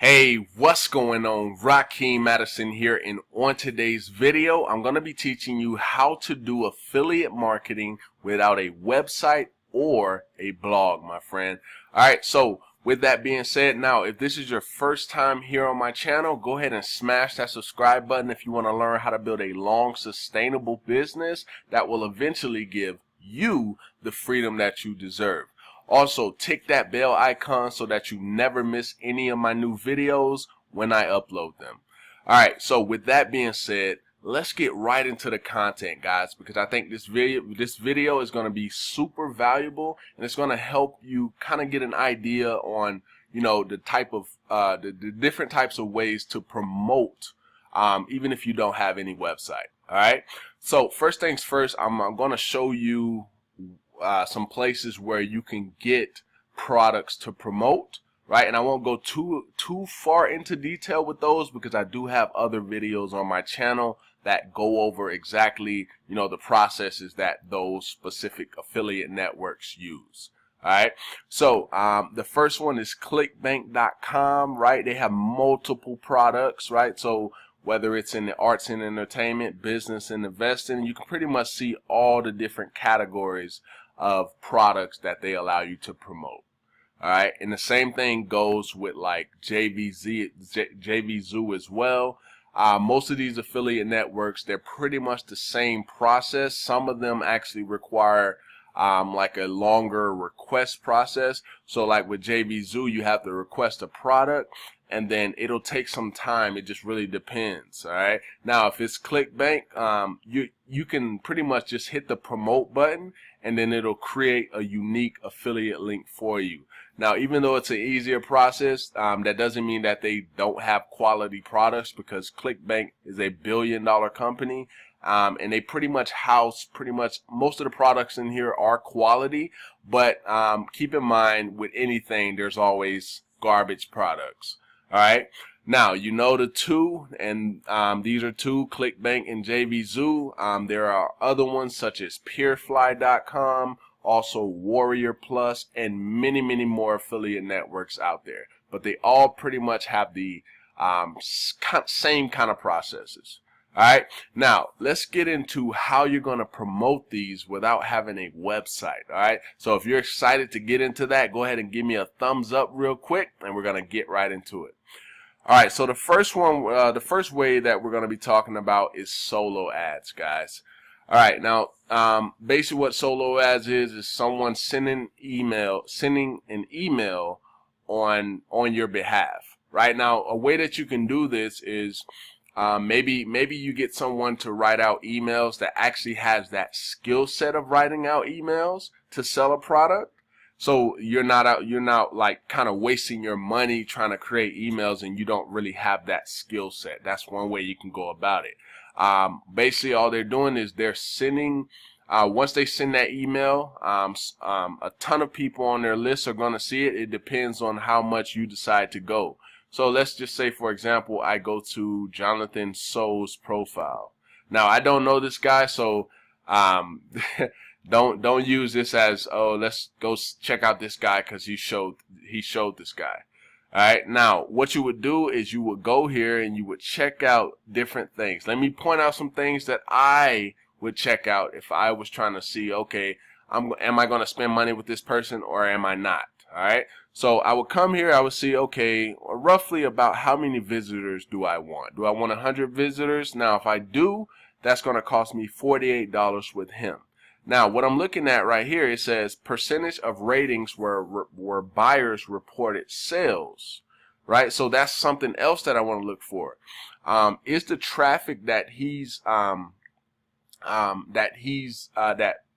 Hey, what's going on? Rakeem Madison here, and on today's video, I'm going to be teaching you how to do affiliate marketing without a website or a blog, my friend. Alright, so with that being said, now if this is your first time here on my channel, go ahead and smash that subscribe button if you want to learn how to build a long, sustainable business that will eventually give you the freedom that you deserve. Also, tick that bell icon so that you never miss any of my new videos when I upload them. Alright, so with that being said, let's get right into the content, guys, because I think this video is going to be super valuable, and it's going to help you kind of get an idea on, the type of the different types of ways to promote even if you don't have any website. Alright, so first things first, I'm going to show you some places where you can get products to promote, right? And I won't go too far into detail with those because I do have other videos on my channel that go over exactly, the processes that those specific affiliate networks use. All right, so the first one is clickbank.com, right? They have multiple products, right? So whether it's in the arts and entertainment, business and investing, you can pretty much see all the different categories of products that they allow you to promote. All right, and the same thing goes with like JVZoo as well. Most of these affiliate networks, they're pretty much the same process. Some of them actually require like a longer request process. So like with JVZoo, you have to request a product, and then it'll take some time. It just really depends. All right. Now, if it's ClickBank, you can pretty much just hit the promote button, and then it'll create a unique affiliate link for you. Now, even though it's an easier process, that doesn't mean that they don't have quality products, because ClickBank is a billion-dollar company. And they pretty much house most of the products in here are quality, but keep in mind with anything there's always garbage products. All right, now the two, and these are two, ClickBank and JVZoo. There are other ones such as PeerFly.com, also Warrior Plus, and many more affiliate networks out there, but they all pretty much have the same kind of processes. Alright, now let's get into how you're going to promote these without having a website. Alright, so if you're excited to get into that, go ahead and give me a thumbs up real quick, and we're going to get right into it. Alright, so the first way that we're going to be talking about is solo ads, guys. Alright, now basically what solo ads is someone sending an email on your behalf. Right, now a way that you can do this is maybe you get someone to write out emails that actually has that skill set of writing out emails to sell a product. So you're not like kind of wasting your money trying to create emails and you don't really have that skill set. That's one way you can go about it. Basically all they're doing is they're sending, once they send that email, a ton of people on their list are going to see it. It depends on how much you decide to go. So let's just say, for example, I go to Jonathan So's profile. Now, I don't know this guy, so don't use this as, oh, let's go check out this guy because he showed this guy. All right. Now, what you would do is you would go here and you would check out different things. Let me point out some things that I would check out if I was trying to see, okay, am I going to spend money with this person or am I not? All right. So I would come here, I would see, okay, roughly about how many visitors do I want? Do I want 100 visitors? Now, if I do, that's going to cost me $48 with him. Now, what I'm looking at right here, it says percentage of ratings where buyers reported sales, right? So that's something else that I want to look for. Is the traffic that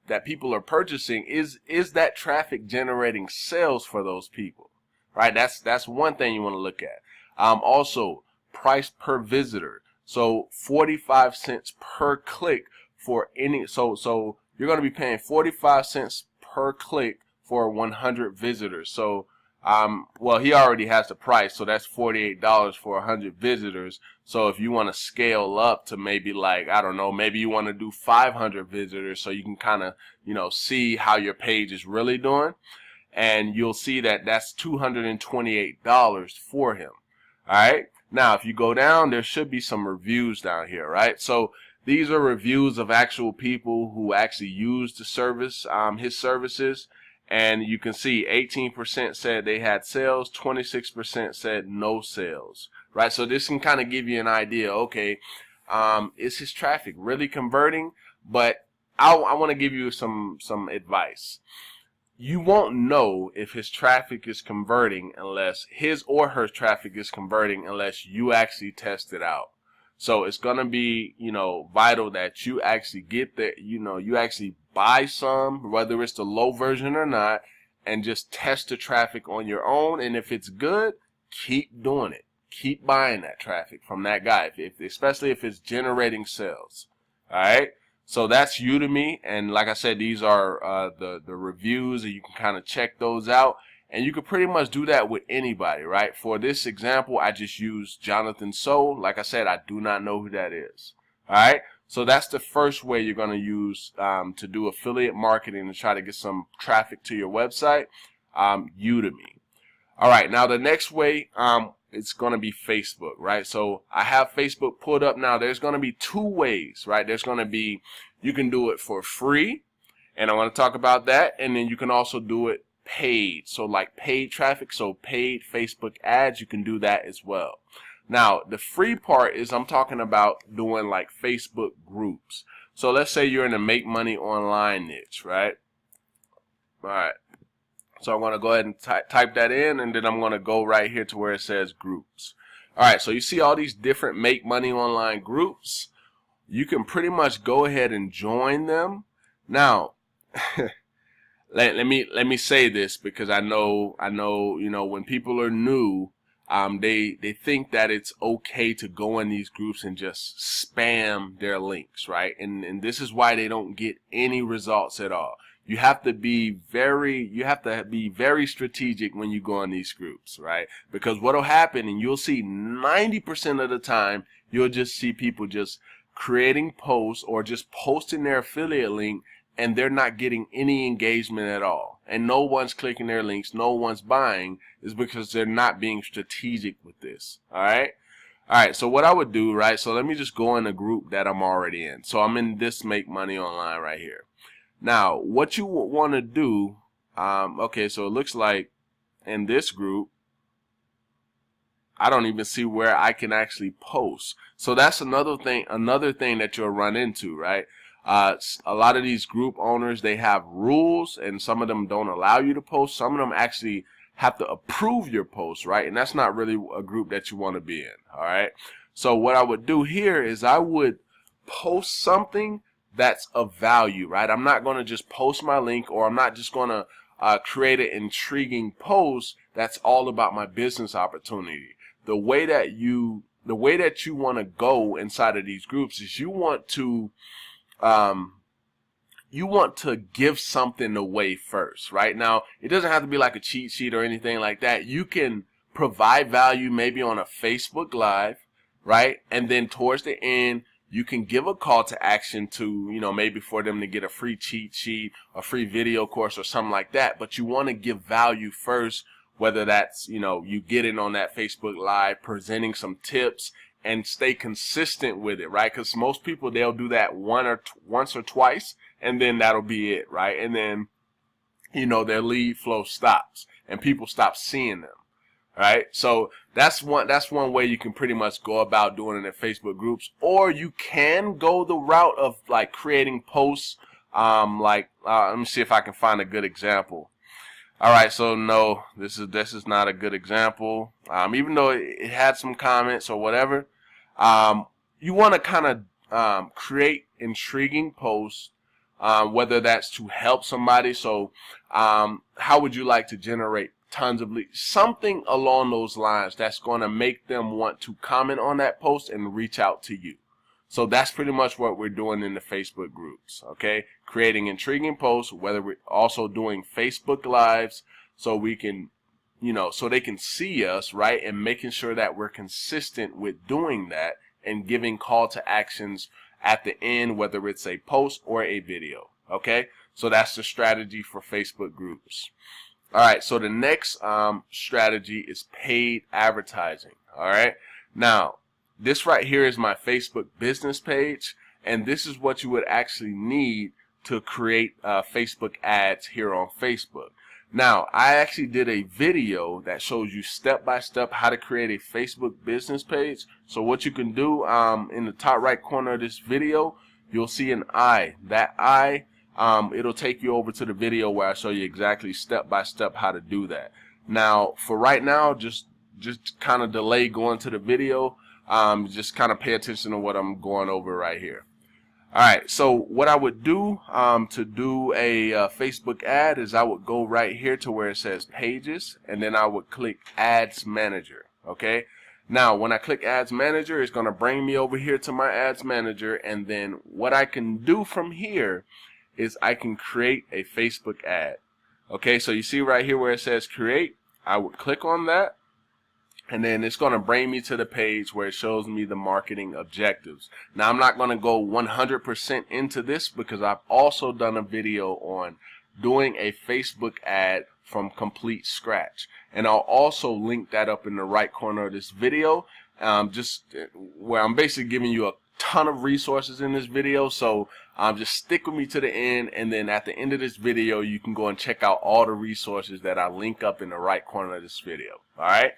that people are purchasing, is that traffic generating sales for those people, right? That's one thing you want to look at. Also, price per visitor. So 45 cents per click for any. So you're going to be paying 45 cents per click for 100 visitors. So well, he already has the price, so that's $48 for 100 visitors. So if you want to scale up to maybe, like, I don't know, maybe you want to do 500 visitors so you can kind of, see how your page is really doing, and you'll see that that's $228 for him. All right. Now, if you go down, there should be some reviews down here, right? So these are reviews of actual people who actually use the service, his services. And you can see 18% said they had sales, 26% said no sales, right? So this can kind of give you an idea. Okay, is his traffic really converting? But I want to give you some advice. You won't know if his traffic is converting unless his or her traffic is converting unless you actually test it out. So it's going to be, vital that you actually get the, you actually buy some, whether it's the low version or not, and just test the traffic on your own. And if it's good, keep doing it. Keep buying that traffic from that guy, especially if it's generating sales. All right. So that's Udemy, and like I said, these are the reviews, and you can kind of check those out, and you can pretty much do that with anybody, right? For this example, I just used Jonathan So. Like I said, I do not know who that is. All right, so that's the first way you're going to use to do affiliate marketing to try to get some traffic to your website, Udemy. All right, now the next way, it's going to be Facebook, right? So I have Facebook pulled up now. There's going to be two ways, right? There's going to be, you can do it for free, and I want to talk about that. And then you can also do it paid. So like paid traffic, so paid Facebook ads, you can do that as well. Now, the free part is I'm talking about doing like Facebook groups. So let's say you're in a make money online niche, right? All right. So I'm going to go ahead and type that in, and then I'm going to go right here to where it says groups. All right, so you see all these different make money online groups. You can pretty much go ahead and join them. Now, let me say this because I know when people are new, they think that it's okay to go in these groups and just spam their links, right? And this is why they don't get any results at all. You have to be very strategic when you go in these groups, right? Because what'll happen, and you'll see 90% of the time, you'll just see people just creating posts or just posting their affiliate link, and they're not getting any engagement at all. And no one's clicking their links, no one's buying, is because they're not being strategic with this, all right? All right, so what I would do, right? So let me just go in a group that I'm already in. So I'm in this Make Money Online right here. Now, what you want to do, okay, so it looks like in this group, I don't even see where I can actually post. So that's another thing that you'll run into, right? A lot of these group owners, they have rules, and some of them don't allow you to post. Some of them actually have to approve your post, right? And that's not really a group that you want to be in, all right? So what I would do here is I would post something that's of value, right? I'm not going to just post my link, or I'm not just going to create an intriguing post that's all about my business opportunity. The way that you want to go inside of these groups is you want to give something away first, right? Now, it doesn't have to be like a cheat sheet or anything like that. You can provide value maybe on a Facebook Live, right? And then towards the end, you can give a call to action to, maybe for them to get a free cheat sheet, a free video course or something like that. But you want to give value first, whether that's, you get in on that Facebook Live, presenting some tips, and stay consistent with it, right? Because most people, they'll do that once or twice, and then that'll be it, right? And then, their lead flow stops, and people stop seeing them. Right, so that's one way you can pretty much go about doing it in Facebook groups, or you can go the route of like creating posts. Let me see if I can find a good example. All right, so no, this is not a good example. Even though it had some comments or whatever, you want to kind of create intriguing posts, whether that's to help somebody. So, how would you like to generate tons of leads? Something along those lines that's going to make them want to comment on that post and reach out to you. So that's pretty much what we're doing in the Facebook groups, okay? Creating intriguing posts, whether we're also doing Facebook Lives, so we can, so they can see us, right? And making sure that we're consistent with doing that and giving call to actions at the end, whether it's a post or a video, okay? So that's the strategy for Facebook groups. All right, so the next strategy is paid advertising. All right, now this right here is my Facebook business page, and this is what you would actually need to create Facebook ads here on Facebook. Now, I actually did a video that shows you step by step how to create a Facebook business page. So what you can do in the top right corner of this video, you'll see an eye. That eye, it'll take you over to the video where I show you exactly step by step how to do that. Now, for right now, just kind of delay going to the video. Just kind of pay attention to what I'm going over right here. All right, so what I would do to do a Facebook ad is I would go right here to where it says pages, and then I would click Ads Manager. Okay, now when I click Ads Manager, it's going to bring me over here to my Ads Manager, and then what I can do from here is I can create a Facebook ad. Okay, so you see right here where it says create, I would click on that, and then it's going to bring me to the page where it shows me the marketing objectives. Now, I'm not going to go 100% into this because I've also done a video on doing a Facebook ad from complete scratch. And I'll also link that up in the right corner of this video, just where I'm basically giving you a ton of resources in this video. So just stick with me to the end, and then at the end of this video, you can go and check out all the resources that I link up in the right corner of this video. All right.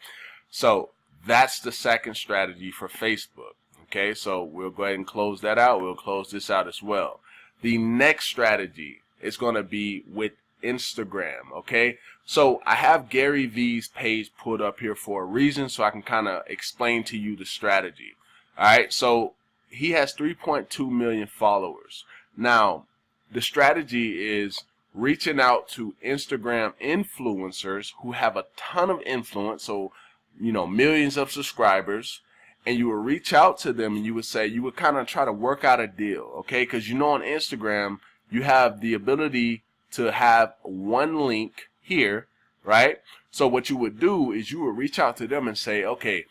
So that's the second strategy for Facebook. Okay, so we'll go ahead and close that out. We'll close this out as well. The next strategy is going to be with Instagram. Okay, so I have Gary Vee's page put up here for a reason, so I can kind of explain to you the strategy. All right, so he has 3.2 million followers. Now, the strategy is reaching out to Instagram influencers who have a ton of influence, so millions of subscribers, and you would reach out to them and you would say, you would kind of try to work out a deal, okay? Because on Instagram, you have the ability to have one link here, right? So what you would do is you would reach out to them and say, okay,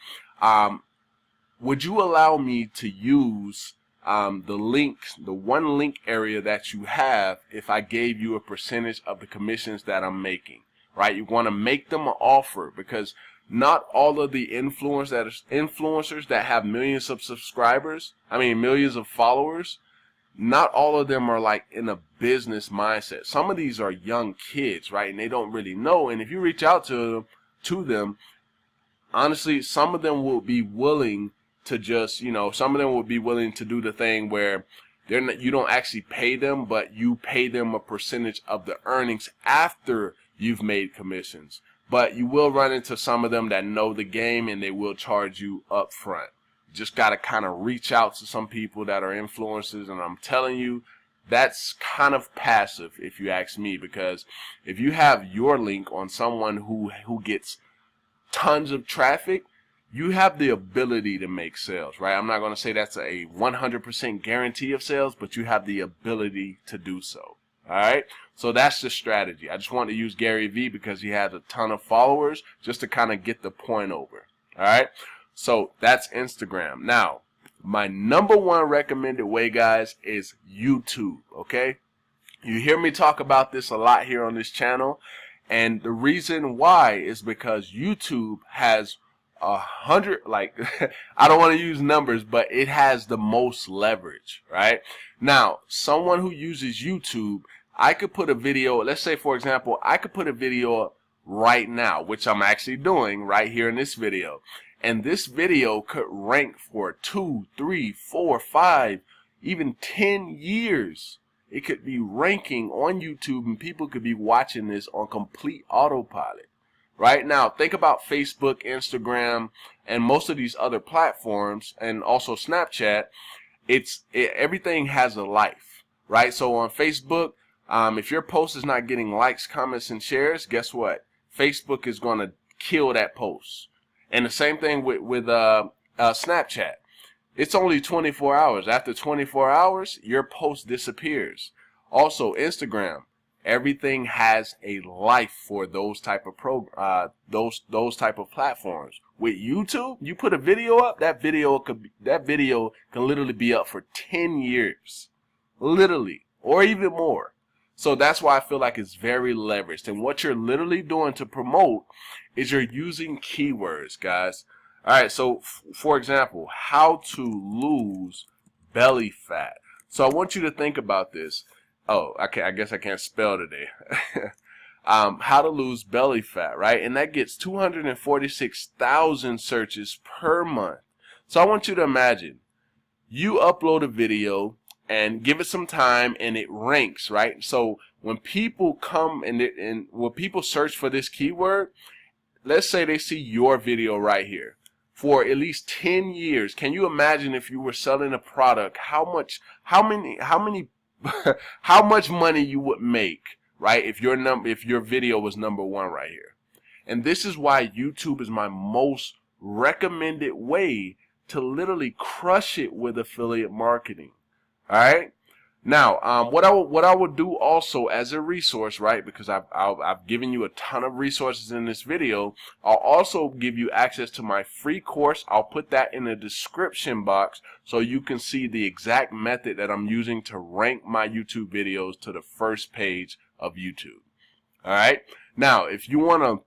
would you allow me to use the one link area that you have if I gave you a percentage of the commissions that I'm making, right? You want to make them an offer, because not all of the influencers that have millions of subscribers, millions of followers, not all of them are like in a business mindset. Some of these are young kids, right? And they don't really know. And if you reach out to them, honestly, some of them will be willing to just, some of them will be willing to do the thing where you don't actually pay them, but you pay them a percentage of the earnings after you've made commissions. But you will run into some of them that know the game, and they will charge you up front. Just got to kind of reach out to some people that are influencers, and I'm telling you, that's kind of passive if you ask me, because if you have your link on someone who gets tons of traffic, you have the ability to make sales, right? I'm not going to say that's a 100% guarantee of sales, but you have the ability to do so. All right, so that's the strategy. I just wanted to use Gary Vee because he has a ton of followers, just to kind of get the point over. All right, so that's Instagram. Now, my number one recommended way, guys, is YouTube. Okay, you hear me talk about this a lot here on this channel, and the reason why is because YouTube has 100, like, I don't want to use numbers, but it has the most leverage, right? Now, someone who uses YouTube, I could put a video, let's say, for example, I could put a video right now, which I'm actually doing right here in this video. And this video could rank for 2, 3, 4, 5, even 10 years. It could be ranking on YouTube, and people could be watching this on complete autopilot. Right now, think about Facebook, Instagram, and most of these other platforms, and also Snapchat. Everything has a life, right? So on Facebook, if your post is not getting likes, comments, and shares, guess what? Facebook is going to kill that post. And the same thing with Snapchat. It's only 24 hours. After 24 hours, your post disappears. Also, Instagram. Everything has a life for those type of those type of platforms. With YouTube, you put a video up, that video can literally be up for 10 years, literally, or even more. So that's why I feel like it's very leveraged. And what you're literally doing to promote is you're using keywords, guys. All right, so for example, how to lose belly fat. So I want you to think about this. Oh, I guess I can't spell today. How to lose belly fat, right? And that gets 246,000 searches per month. So I want you to imagine you upload a video and give it some time and it ranks, right? So when people come and when people search for this keyword, let's say they see your video right here for at least 10 years. Can you imagine if you were selling a product, how much money you would make, right? If your video was #1 right here. And this is why YouTube is my most recommended way to literally crush it with affiliate marketing. All right. Now, what I would do also as a resource, right? Because I've given you a ton of resources in this video. I'll also give you access to my free course. I'll put that in the description box so you can see the exact method that I'm using to rank my YouTube videos to the first page of YouTube. All right. Now, if you want to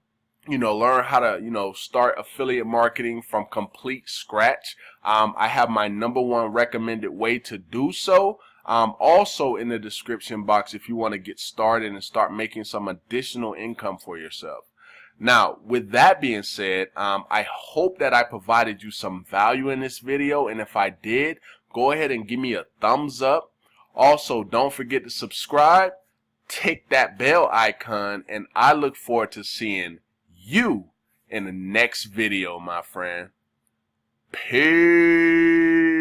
learn how to, start affiliate marketing from complete scratch, I have my #1 recommended way to do so. Also in the description box if you want to get started and start making some additional income for yourself. Now, with that being said, I hope that I provided you some value in this video, and if I did, go ahead and give me a thumbs up. Also, don't forget to subscribe, tick that bell icon, and I look forward to seeing you in the next video, my friend. Peace.